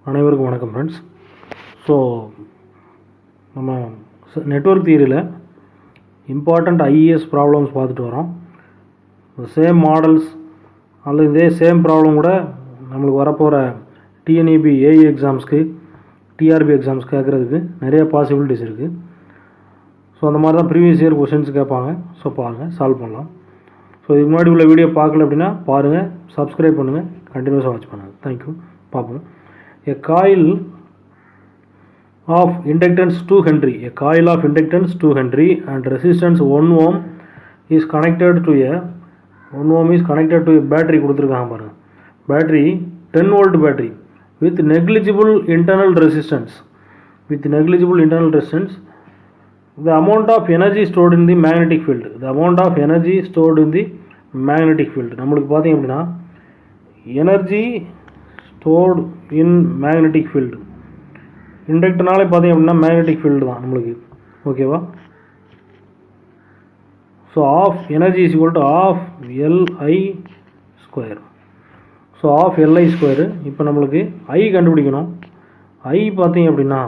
அனைவருக்கும் வணக்கம் friends. So நம்ம நெட்வொர்க் தியரியில் இம்பார்ட்டண்ட் ஐஏஎஸ் ப்ராப்ளம்ஸ் பார்த்துட்டு வரோம். சேம் மாடல்ஸ் அல்லது இதே சேம் ப்ராப்ளம் கூட நம்மளுக்கு வரப்போகிற டிஎன்இபி ஏஇ எக்ஸாம்ஸ்க்கு டிஆர்பி எக்ஸாம்ஸ் கேட்குறதுக்கு நிறைய பாசிபிலிட்டிஸ் இருக்குது. ஸோ அந்த மாதிரி தான் ப்ரீவியஸ் இயர் கொஷின்ஸ் கேட்பாங்க. ஸோ பாருங்கள், சால்வ் பண்ணலாம். ஸோ இதுக்கு முன்னாடி உள்ள வீடியோ பார்க்கல அப்படின்னா பாருங்கள், சப்ஸ்கிரைப் பண்ணுங்கள், கண்டினியூஸாக வாட்ச் பண்ணுங்கள். தேங்க்யூ. பார்ப்போம். A coil of inductance 2 Henry, a coil of inductance 2 Henry and resistance 1 ohm is connected to a battery கொடுத்துருக்காங்க பாருங்க. Battery 10 volt battery with negligible internal resistance. The amount of energy stored in the magnetic field. நம்மளுக்கு பார்த்தீங்க அப்படின்னா energy stored in magnetic field. இண்டக்டர்னாலே பார்த்தீங்க அப்படின்னா magnetic field தான் நம்மளுக்கு. ஓகேவா? So half energy is equal to half L I square. So half L I square. இப்போ நம்மளுக்கு ஐ கண்டுபிடிக்கணும். ஐ பார்த்தீங்க அப்படின்னா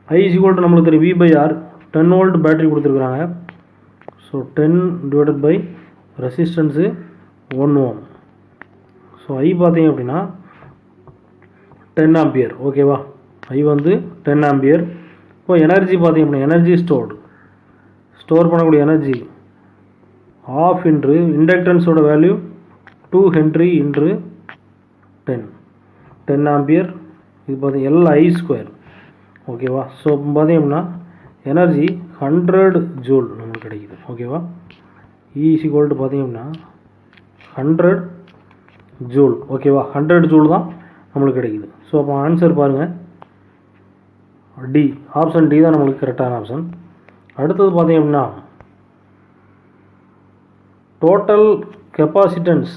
ஐ இஸ் ஈக்குவல் டு நம்மளுக்கு தெரியும் V/R. 10 volt பேட்டரி கொடுத்துருக்குறாங்க. So 10 divided by resistance 1 ohm. So I பார்த்தீங்க அப்படின்னா 10 ஆம்பியர். ஓகேவா? ஐ வந்து 10 ஆம்பியர். இப்போ எனர்ஜி பார்த்தீங்க அப்படின்னா எனர்ஜி ஸ்டோர் பண்ணக்கூடிய எனர்ஜி ஆஃப் இன்ட்ரு இண்டக்டன்ஸோட வேல்யூ 2 ஹென்ரி இன்ட்ரு 10 ஆம்பியர். இது பார்த்தீங்க எல்ஐ ஸ்கொயர். ஓகேவா? ஸோ பார்த்தீங்க அப்படின்னா எனர்ஜி 100 ஜூல் நம்மளுக்கு கிடைக்குது. ஓகேவா? இ இஸ் ஈக்குவல் டு பார்த்தீங்க அப்படின்னா 100 ஜூல். ஓகேவா? 100 ஜூல் தான் நம்மளுக்கு கிடைக்குது. ஸோ அப்போ ஆன்சர் பாருங்கள், டி, ஆப்ஷன் டி தான் நம்மளுக்கு கரெக்டான ஆப்ஷன். அடுத்தது பார்த்தீங்க அப்படின்னா டோட்டல் கெப்பாசிட்டன்ஸ்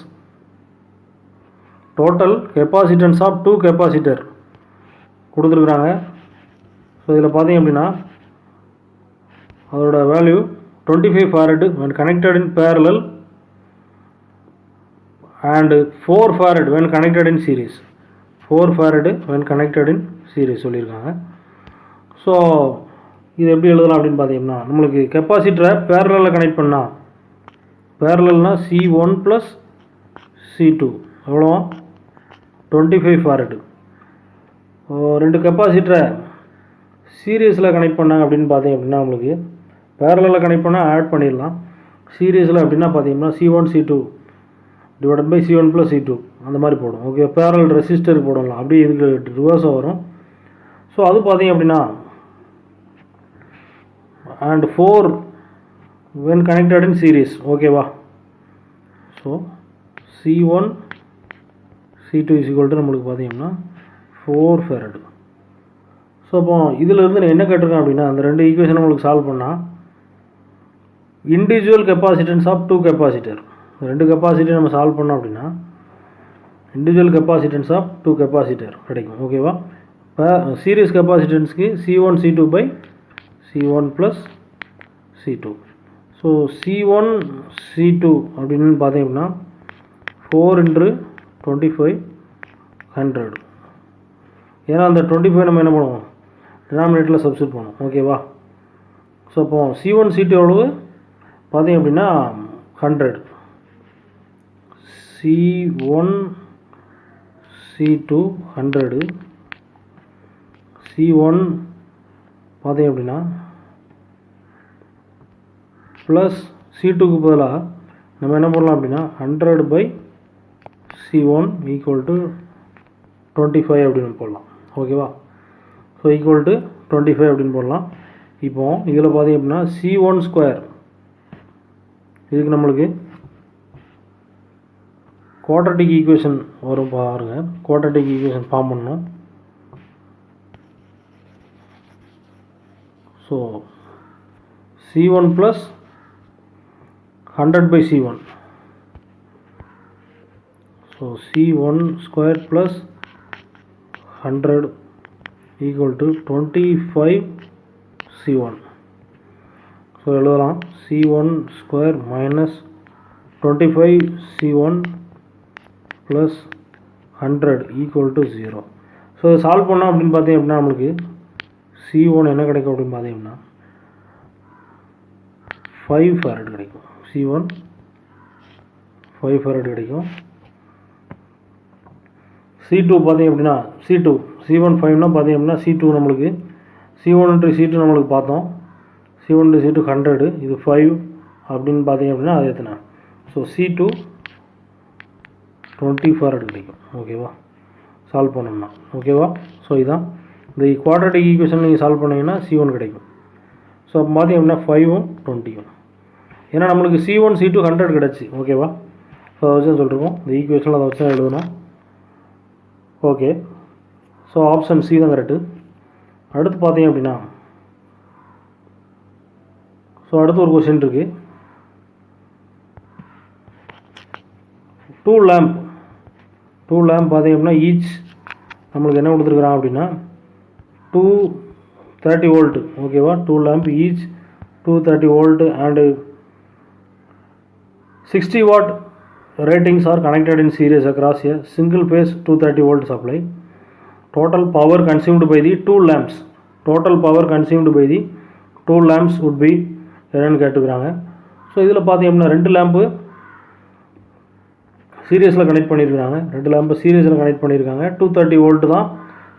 ஆஃப் 2 கெப்பாசிட்டர் கொடுத்துருக்குறாங்க. ஸோ இதில் பார்த்தீங்க அப்படின்னா அதோட value 25 farad when connected in parallel and 4 farad when connected in series. 4 farad when connected in series சொல்லியிருக்காங்க. ஸோ இது எப்படி எழுதலாம் அப்படின்னு பார்த்தீங்கன்னா நம்மளுக்கு கெப்பாசிட்டரை பேரலில் கனெக்ட் பண்ணால் பேரலல்னா C1 + C2 எவ்வளோ 25 farad. ரெண்டு கெப்பாசிட்டரை சீரியஸில் கனெக்ட் பண்ணாங்க அப்படின்னு பார்த்தீங்க அப்படின்னா நம்மளுக்கு பேரலில் கனெக்ட் பண்ணால் ஆட் பண்ணிடலாம். சீரியஸில் அப்படின்னா பார்த்தீங்கன்னா C1 C2 divided by C1 + C2 அந்த மாதிரி போடும். ஓகே, பேரல் ரெசிஸ்டருக்கு போடலாம். அப்படி இதுக்கு ரிவர்ஸாக வரும். ஸோ அது பார்த்தீங்க அப்படின்னா and 4 when connected in series. ஓகேவா? So C1 C2 is equal to நம்மளுக்கு பார்த்தீங்கன்னா 4 farad. ஸோ அப்போ இதிலிருந்து நான் என்ன கேட்டிருக்கேன் அப்படின்னா அந்த ரெண்டு ஈக்குவேஷன் நம்மளுக்கு சால்வ் பண்ணால் இண்டிவிஜுவல் கெப்பாசிட்டன்ஸ் ஆஃப் 2 கெப்பாசிட்டர், ரெண்டு கெப்பாசிட்டர் நம்ம சால்வ் பண்ணோம் அப்படின்னா இண்டிவிஜுவல் கெப்பாசிட்டன்ஸ் ஆஃப் 2 கெப்பாசிட்டர் கிடைக்கும். ஓகேவா? இப்போ serious கெப்பாசிட்டன்ஸ்க்கு C1 C2 by C1 + C2. So C1 C2 அப்படின்னு பார்த்தீங்க அப்படின்னா 4 × 25 100. ஏன்னா அந்த 25 நம்ம என்ன பண்ணுவோம் டினாமினேட்டரில் சப்ஸ்டிட் பண்ணுவோம். ஓகேவா? ஸோ அப்போ C1 C2 எவ்வளவு பார்த்தீங்க அப்படின்னா 100. C1 C2 100. C1 பார்த்தீங்க அப்படின்னா ப்ளஸ் C2க்கு பதிலாக நம்ம என்ன பண்ணலாம் அப்படின்னா 100/C1 = 25 அப்படின்னு போடலாம். ஓகேவா? ஸோ ஈக்குவல் டு 25 அப்படின்னு போடலாம். இப்போ இதில் பார்த்தீங்க அப்படின்னா C1 ஸ்கொயர் இதுக்கு நம்மளுக்கு குவாட்ரட்டிக் ஈக்குவேஷன் வரும் பாருங்க. குவாட்ரட்டிக் ஈக்குவேஷன் ஃபார்ம் பண்ணணும். So C1 + 100/C1. So C1 square + 100 = 25 C1. So எழுதலாம் C1 square minus 25 C1 + 100 = 0. So so solve பண்ணோம் அப்படின்னு பார்த்தீங்க அப்படின்னா நம்மளுக்கு C1 என்ன கிடைக்கும் அப்படின்னு பார்த்தீங்கன்னா 5 farad கிடைக்கும். C1 5 farad கிடைக்கும். C2 பார்த்தீங்க அப்படின்னா C1 5னா பார்த்தீங்க அப்படின்னா C2 நம்மளுக்கு C1 into C2 நம்மளுக்கு பார்த்தோம். C1 into C2 100, இது 5 அப்படின்னு பார்த்தீங்க அப்படின்னா அது எத்தனை? ஸோ C2 20 farad கிடைக்கும். ஓகேவா, சால்வ் பண்ணோம்னா. ஓகேவா, ஸோ இதுதான் இந்த குவாட்ரேட்டிக் ஈக்குவேஷன் நீங்கள் சால்வ் பண்ணிங்கன்னா C1 கிடைக்கும். ஸோ அப்போ பார்த்தீங்க அப்படின்னா 5ம் 20ம், ஏன்னா நம்மளுக்கு C1 C2 100 கிடச்சி. ஓகேவா, ஸோ அதை வச்சு சொல்லிருக்கோம் இந்த ஈக்குவேஷனில் அதை வச்சு எழுதணும். ஓகே, ஸோ ஆப்ஷன் சி தான் கரெக்டு. அடுத்து பார்த்தீங்க அப்படின்னா ஸோ அடுத்து ஒரு கொஸ்டின் இருக்குது. 2 lamp பார்த்தீங்க அப்படின்னா ஈச் நம்மளுக்கு என்ன கொடுத்துருக்குறான் அப்படின்னா 230 volt. ஓகேவா, 2 lamp each 230 volt and 60 watt ratings are connected in series across a single phase 230 volt supply. Total power consumed by the 2 lamps would be என்னன்னு கேட்டுக்கிறாங்க. ஸோ இதில் பார்த்தீங்க அப்படின்னா 2 லேம்பு சீரியஸில் கனெக்ட் பண்ணியிருக்காங்க. 2 லேம்பு சீரியஸில் கனெக்ட் பண்ணியிருக்காங்க. 230 volt தான்,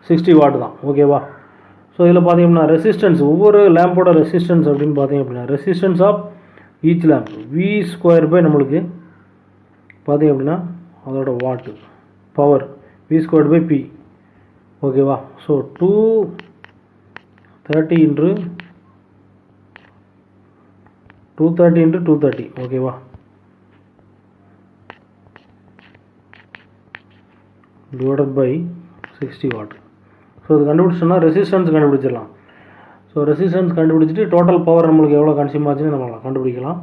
60 watt தான். ஓகேவா, ஸோ இதில் பார்த்தீங்க அப்படின்னா ரெசிஸ்டன்ஸ், ஒவ்வொரு லேம்போட ரெசிஸ்டன்ஸ் அப்படின்னு பார்த்தீங்க அப்படின்னா resistance of each lamp V² நம்மளுக்கு பார்த்தீங்க அப்படின்னா அதோட வாட்டு பவர் V² P. ஓகேவா, ஸோ 230 into 230. ஓகேவா, டிவைடட் பை 60 watt. ஸோ இது கண்டுபிடிச்சோன்னா ரெசிஸ்டன்ஸ் கண்டுபிடிச்சிடலாம். ஸோ ரெசிஸ்டன்ஸ் கண்டுபிடிச்சிட்டு டோட்டல் பவர் நம்மளுக்கு எவ்வளோ கன்சியூம் ஆச்சுன்னு நம்ம கண்டுபிடிக்கலாம்.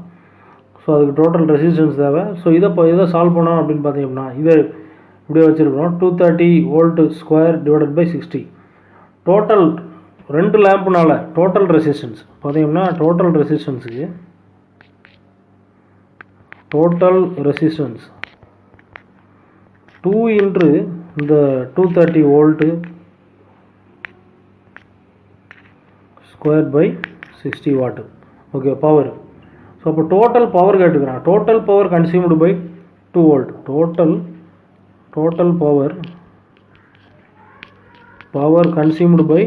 ஸோ அதுக்கு டோட்டல் ரெசிஸ்டன்ஸ் தேவை. ஸோ இதை சால்வ் பண்ணோம் அப்படின்னு பார்த்தீங்க அப்படின்னா இதை இப்படியே வச்சுருக்கோம். 230 volt square divided by 60. Total 2 லேம்புனால டோட்டல் ரெசிஸ்டன்ஸ் பார்த்தீங்கன்னா டோட்டல் ரெசிஸ்டன்ஸ் 2 into இந்த 230 volt square by 60 watt. Okay, power. So அப்போ டோட்டல் பவர் கேட்டுக்கிறான். Total power consumed by 2 volt. Total power consumed by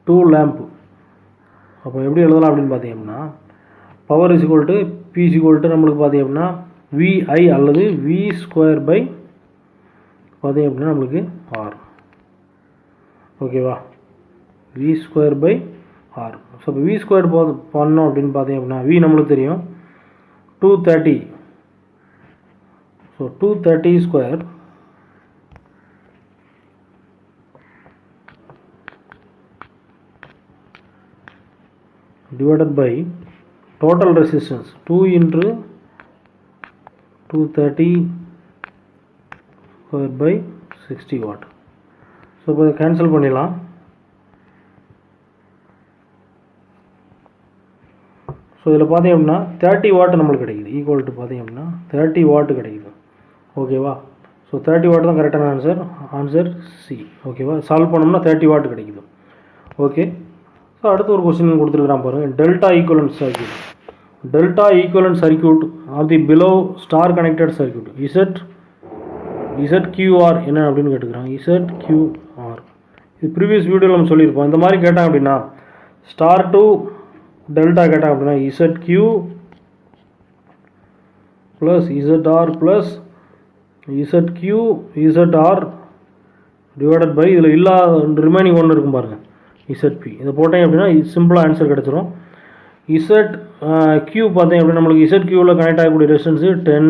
2 lamp. அப்போ எப்படி எழுதலாம் அப்படின்னு பார்த்தீங்கன்னா power is equal to P is equal to நம்மளுக்கு பார்த்தீங்க அப்படின்னா VI அல்லது V² பை பார்த்தீங்க அப்படின்னா நம்மளுக்கு R. ஓகேவா, V² பை R. ஸோ இப்போ V² பண்ணோம் அப்படின்னு பார்த்தீங்க அப்படின்னா V நம்மளுக்கு தெரியும் 230. So 230² divided by total resistance 2 into 230 square by 60 watt. So இப்போ இதை கேன்சல் பண்ணிடலாம். ஸோ இதில் பார்த்தீங்க அப்படின்னா 30 watt நம்மளுக்கு கிடைக்குது. ஈக்குவல் டு பார்த்தீங்க அப்படின்னா 30 watt கிடைக்குது. ஓகேவா, ஸோ 30 watt தான் கரெக்டான ஆன்சர் சி. ஓகேவா, சால்வ் பண்ணோம்னா 30 watt கிடைக்குது. ஓகே, ஸோ அடுத்து ஒரு கொஸ்டின் கொடுத்துருக்குறான் பாருங்கள். Delta equivalent circuit of the below star connected circuit ZQR என்ன அப்படின்னு கேட்டுக்கிறாங்க. ZQR இது ப்ரீவியஸ் வீடியோவில் நம்ம சொல்லியிருப்போம். இந்த மாதிரி கேட்டாங்க அப்படின்னா ஸ்டார் டு டெல்டா கேட்டாங்க அப்படின்னா ZQ plus ZR plus ZQ ZR divided by இதில் ரிமைனிங் ஒன்று இருக்கும் பாருங்கள் ZP. இதை போட்டேன் அப்படின்னா சிம்பிளாக ஆன்சர் கிடச்சிரும். ZQ பார்த்தீங்க அப்படின்னா நம்மளுக்கு ZQவில் கனெக்ட் ஆகக்கூடிய ரெசிஸ்டன்ஸு 10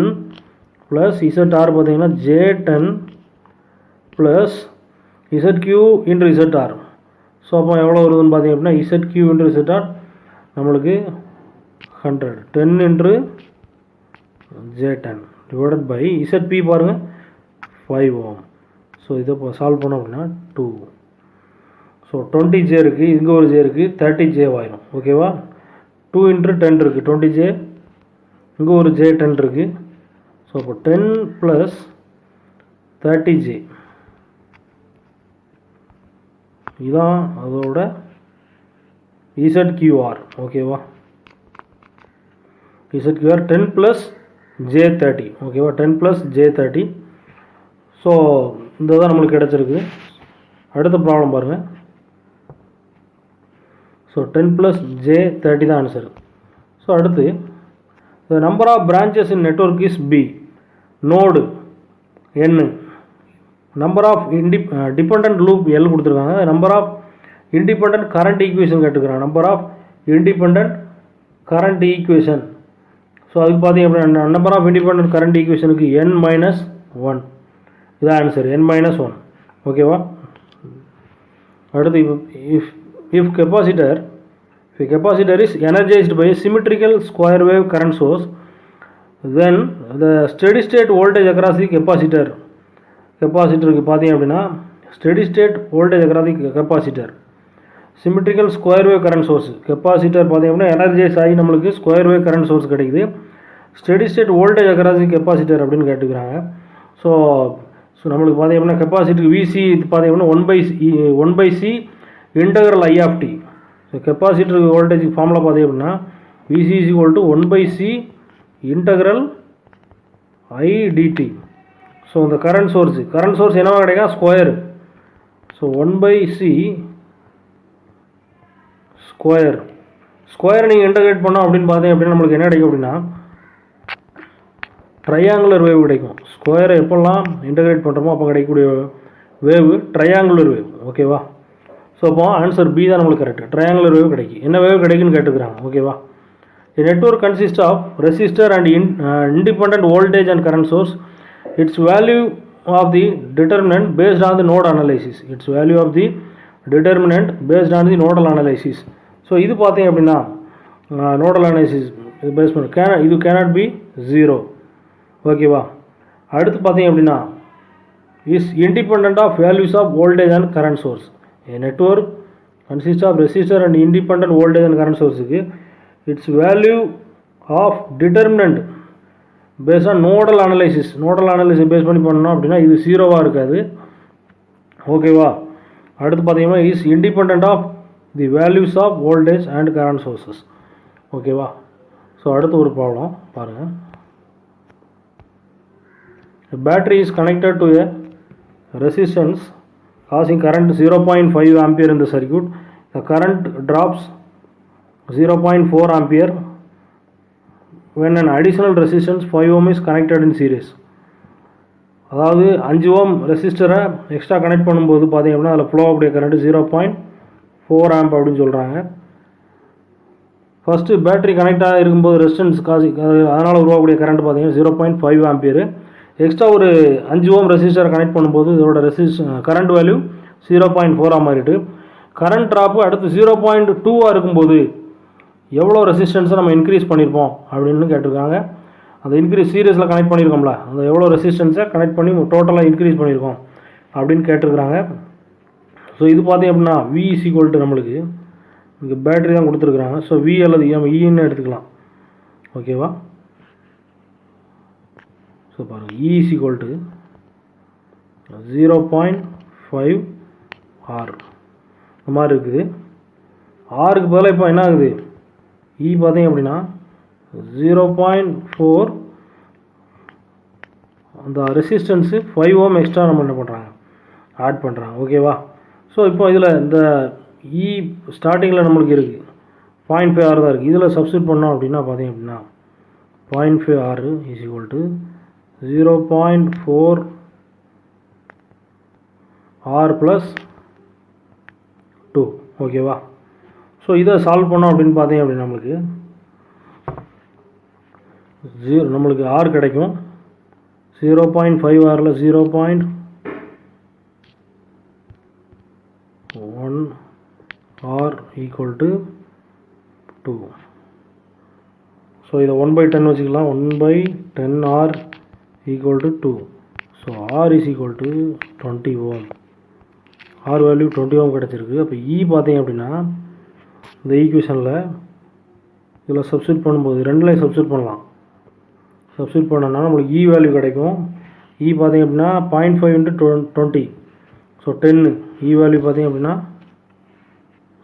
ப்ளஸ் ZR பார்த்தீங்கன்னா J10 plus ZQ இன்ட்ரு ZR. So அப்போ எவ்வளோ வருதுன்னு பார்த்தீங்க அப்படின்னா ZQ இன்ட்ரு ZR நம்மளுக்கு 100 10 இன்ட்ரு J10 டிவைடட் பை ZP பாருங்கள் 5 ohm. ஸோ இதை இப்போ சால்வ் பண்ணோம் அப்படின்னா 2. ஸோ 20J இருக்குது, இங்கே ஒரு J இருக்குது, 30J ஆயிரும். ஓகேவா, 2 into 10 இருக்குது 20J, இங்கே ஒரு J10 இருக்குது. ஸோ அப்போ 10 + 30J இதுதான் அதோட ZQR. ஓகேவா, ZQR 10 + J30. ஓகேவா, 10 + J30. ஸோ இந்த தான் நம்மளுக்கு கிடச்சிருக்கு. அடுத்த ப்ராப்ளம் பாருங்கள். ஸோ 10 + J30 தான் ஆன்சர். ஸோ அடுத்து the number of branches in network is B, node n, number of dependent loop L கொடுத்துருக்காங்க, number of independent current equation கேட்டுக்கிறாங்க, number of independent current equation. So அதுக்கு பார்த்தீங்க அப்படின்னா number of independent current ஈக்குவேஷனுக்கு n-1 இதான் answer, n-1. ஓகேவா. அடுத்து if capacitor is energized by a symmetrical square wave current source, then the steady state voltage across the கெப்பாசிட்டருக்கு பார்த்தீங்க அப்படின்னா steady state voltage across the capacitor symmetrical square wave current source. Capacitor பார்த்தீங்க அப்படின்னா energise ஆகி நம்மளுக்கு square wave current source கிடைக்குது. Steady state voltage across the capacitor அப்படின்னு கேட்டுக்கிறாங்க. So நம்மளுக்கு பார்த்தீங்க அப்படின்னா கெப்பாசிட்டருக்கு விசி பார்த்தீங்க அப்படின்னா 1/c integral I of t. So கெப்பாசிட்டருக்கு வோல்டேஜ் ஃபார்முலா பார்த்தீங்க அப்படின்னா VC is equal to 1/c integral I dt. So இந்த கரண்ட் சோர்ஸ் என்னவா கிடைக்கும், ஸ்கொயர். ஸோ 1/c ஸ்கொயரை நீங்கள் இன்டகிரேட் பண்ணோம் அப்படின்னு பார்த்தீங்க அப்படின்னா நம்மளுக்கு என்ன கிடைக்கும் அப்படின்னா ட்ரையாங்குலர் வேவ் கிடைக்கும். ஸ்கொயரை எப்போல்லாம் இன்டகிரேட் பண்ணுறோமோ அப்போ கிடைக்கக்கூடிய வேவ் ட்ரையாங்குலர் வேவ். ஓகேவா. ஸோ அப்போ ஆன்சர் பி தான் நம்மளுக்கு கரெக்ட், ட்ரையாங்குலர் வேவ் கிடைக்கும். என்ன வேவ் கிடைக்குன்னு கேட்டுக்கிறாங்க. ஓகேவா. A network consists of resistor and independent voltage and current source. Its value of the determinant based on the node analysis. Nodal analysis. So இது பார்த்தீங்க அப்படின்னா நோடல் அனாலிசிஸ் பேஸ் பண்ணி இது கேனாட் பி 0. ஓகேவா. அடுத்து பார்த்தீங்க அப்படின்னா is independent of values of voltage and current source. A network consists of resistor and independent voltage and current sourceக்கு it's value of determinant based on nodal analysis base பண்ணி பண்ணோம் அப்படின்னா இது 0வாக இருக்காது. ஓகேவா. அடுத்து பார்த்தீங்கன்னா is independent of the values of voltage and current sources. ஓகேவா. ஸோ அடுத்து ஒரு ப்ராப்ளம் பாருங்கள். Battery is connected to a resistance causing current 0.5 ampere in the circuit. The current drops 0.4 ampere when an additional resistance 5 ohm is connected in series. அதாவது 5 ஓம் ரெசிஸ்டரை extra connect பண்ணும்போது பார்த்தீங்க அப்படின்னா அதில் flow ஆகக்கூடிய கரண்ட் 0.4 ஆம்ப் அப்படின்னு சொல்கிறாங்க. First battery கனெக்டாக இருக்கும்போது resistance அதனால் உருவாகக்கூடிய கரண்ட் பார்த்தீங்கன்னா 0.5 ஆம்பியர். எக்ஸ்ட்ரா ஒரு 5 ஓம் ரெசிஸ்டரை கனெக்ட் பண்ணும்போது இதோட கரண்ட் வேல்யூ 0.4 மாறிட்டு கரண்ட் ட்ராப்பு அடுத்து 0.2 இருக்கும்போது எவ்வளோ ரெசிஸ்டன்ஸை நம்ம இன்க்ரீஸ் பண்ணியிருப்போம் அப்படின்னு கேட்டிருக்காங்க. அந்த இன்க்ரீஸ் சீரியஸில் கனெக்ட் பண்ணியிருக்கோம்ல, அந்த எவ்வளோ ரெசிஸ்டன்ஸை கனெக்ட் பண்ணி டோட்டலாக இன்க்ரீஸ் பண்ணியிருக்கோம் அப்படின்னு கேட்டிருக்கிறாங்க. ஸோ இது பார்த்தீங்க அப்படின்னா V = நம்மளுக்கு இங்கே பேட்டரி தான் கொடுத்துருக்குறாங்க. ஸோ V அல்லது Eன்னு எடுத்துக்கலாம். ஓகேவா. ஸோ பாருங்கள் E = 0.5 R இந்த மாதிரி இருக்குது. ஆருக்கு பதிலாக இப்போ என்ன ஆகுது, E பார்த்தீங்க அப்படின்னா 0.4 அந்த ரெசிஸ்டன்ஸு 5 ஓம் எக்ஸ்ட்ரா நம்ம என்ன பண்ணுறாங்க ஆட் பண்ணுறாங்க. ஓகேவா. ஸோ இப்போ இதில் இந்த E ஸ்டார்டிங்கில் நம்மளுக்கு இருக்குது 0.5 R தான் இருக்குது. இதில் சப்ஸ்டியூட் பண்ணோம் அப்படின்னா பார்த்தீங்க அப்படின்னா 0.5 R = 0.4 R + 2. ஓகேவா. ஸோ இதை சால்வ் பண்ணோம் அப்படின்னு பார்த்தீங்க அப்படின்னா நம்மளுக்கு R கிடைக்கும். 0.5 Rல் 0.1 R = 2. ஸோ இதை 1/10 வச்சுக்கலாம். 1/10 R = 2. ஸோ R = 20 ஓம். R வேல்யூ 20 ஓம் கிடச்சிருக்கு. அப்போ E பார்த்தீங்க அப்படின்னா இந்த ஈக்குவேஷனில் இதில் சப்ஸ்டியூட் பண்ணும்போது ரெண்டுலையும் சப்ஸ்டியூட் பண்ணலாம். சப்ஸ்டியூட் பண்ணோம்னா நம்மளுக்கு E வேல்யூ கிடைக்கும். E பார்த்தீங்க அப்படின்னா 0.5 × 20. ஸோ 10. E வேல்யூ பார்த்தீங்க அப்படின்னா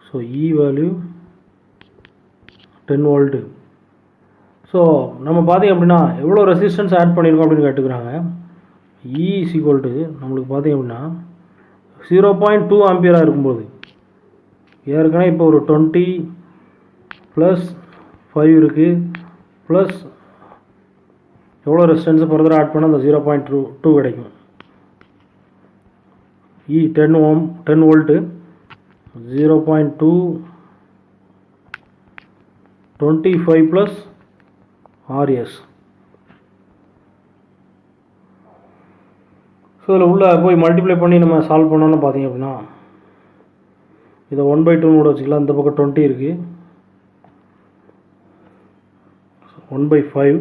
ஸோ இ வேல்யூ 10 வோல்ட்டு. ஸோ நம்ம பார்த்திங்க அப்படின்னா எவ்வளோ ரெசிஸ்டன்ஸ் ஆட் பண்ணியிருக்கோம் அப்படின்னு கேட்டுக்கிறாங்க. இ இஸ் ஈக்குவல் டு நம்மளுக்கு பார்த்திங்க அப்படின்னா 0.2 ஆம்பியராக இருக்கும்போது ஏற்கனவே இப்போ ஒரு 20 + 5 இருக்குது, ப்ளஸ் எவ்வளோ ரெசிஸ்டன்ஸை ஃபர்தராக ஆட் பண்ணால் அந்த 0.2 கிடைக்கும். இ 10 வோல்ட்டு 0.2 25 + RS. ஸோ இதில் உள்ளே போய் மல்டிப்ளை பண்ணி நம்ம சால்வ் பண்ணோன்னு பார்த்தீங்க அப்படின்னா இதை 1/2 கூட வச்சுக்கலாம். இந்த பக்கம் 20 இருக்குது, 1/5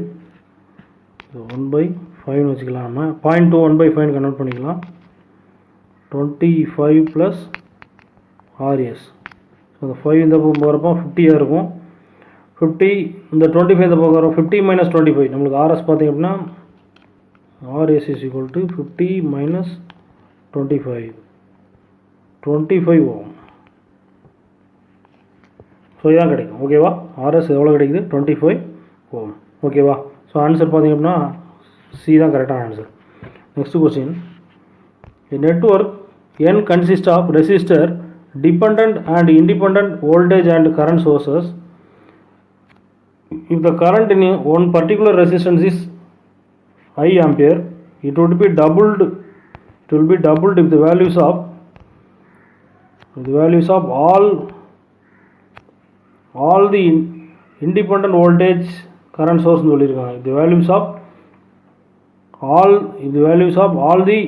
1/5 வச்சுக்கலாம். நம்ம 0.2 1/5 கன்வெர்ட் பண்ணிக்கலாம். 25 + RS. ஸோ இந்த 5 இந்த பக்கம் போகிறப்போ 50 இருக்கும். 50 இந்த 25 இந்த பக்கம் வரும். 50 - 25 நம்மளுக்கு RS பார்த்திங்க அப்படின்னா RS is equal to 50 - 25 ohm. So இதான் கிடைக்கும். ஓகேவா? RS எவ்வளோ கிடைக்குது? 25 ஓம். ஓகேவா? ஸோ ஆன்சர் பார்த்திங்க அப்படின்னா சி தான் கரெக்டான answer. Next question. A network N consists of resistor, dependent and independent voltage and current sources. If the current in one particular resistance is I ampere, it would be doubled. It will be doubled if the values of all the independent voltage current source சொல்லிருக்காங்க. The values of all the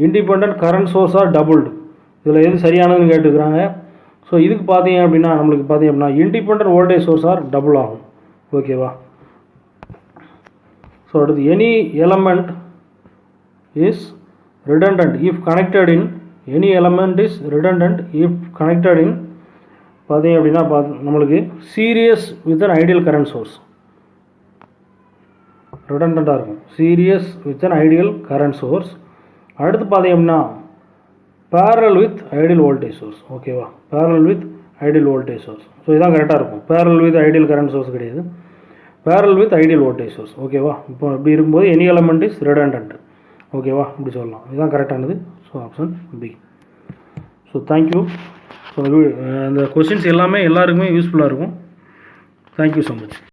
independent current source are doubled. இதில் எது சரியானதுன்னு கேட்டுக்கிறாங்க. So இதுக்கு பார்த்தீங்க அப்படின்னா நம்மளுக்கு பார்த்தீங்க அப்படின்னா independent voltage source or double ஆகும். ஓகேவா? ஸோ அடுத்து any element is redundant if connected in any element is redundant if connected in பார்த்தீங்க அப்படின்னா நம்மளுக்கு series with an ideal current source redundant இருக்கும். Series with an ideal current source. அடுத்து பார்த்தீங்க அப்படின்னா parallel with ideal voltage source. ஓகேவா? parallel with ideal voltage source. So இதான் கரெக்டாக இருக்கும். parallel with ideal current source கிடையாது, parallel with ideal voltage source. ஓகேவா? இப்போ இப்படி இருக்கும்போது எனி எலமெண்ட் இஸ் redundant. ஓகேவா? இப்படி சொல்லலாம். இதுதான் கரெக்டானது. So option B. So thank you. So இந்த கொஸ்டின்ஸ் எல்லாமே எல்லாருக்குமே யூஸ்ஃபுல்லாக இருக்கும். Thank you so much.